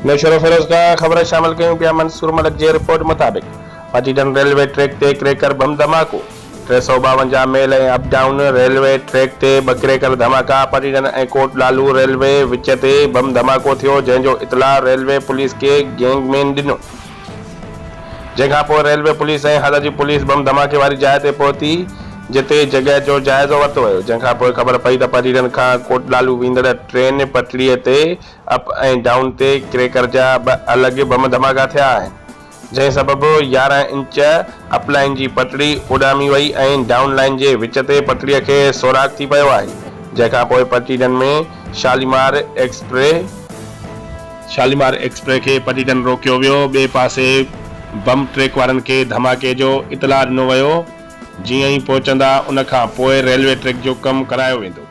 नशर फिरोज का ख़बर शामिल कयूं पिया। मंसूर मलिक जी रिपोर्ट मुताबिक़ पाटीदार रेलवे ट्रैक ते क्रेकर बम धमाको। 352 मेल ऐं अप डाउन रेलवे ट्रैक ते 2 क्रेकर धमाका। पाटीदार ऐं कोटलालू रेलवे विच ते बम धमाको थियो, जंहिंजो इतला रेलवे पुलिस के गैंगमैन ॾिनो। जंहिंखां पोइ रेलवे पुलिस ऐं हद जी पुलिस बम धमाके वारी जाइ ते पहुती, जिते जॻह जो जाइज़ो वरितो वियो। जंहिंखां पोइ ख़बर पई त पाटीदार खां कोटलालू वेंदड़ ट्रेन पटड़ीअ ते अप ऐं डाउन ते क्रेकर जा 2 अलॻि बम धमाका थिया आहिनि, जंहिं सबबु 11 इंच अप लाइन जी पटड़ी उॾामी वई ऐं डाउन लाइन जे विच ते पटड़ीअ खे सोराख़ थी पियो आहे। जंहिंखां पोइ पाटीदार में शालीमार एक्सप्रेस खे पाटीदार रोकियो वियो। ॿिए पासे बम ट्रैक वारनि खे धमाके जो इतला ॾिनो वियो। जीअं ई पहुचंदा उन खां पोइ रेलवे ट्रैक जो कमु करायो वेंदो।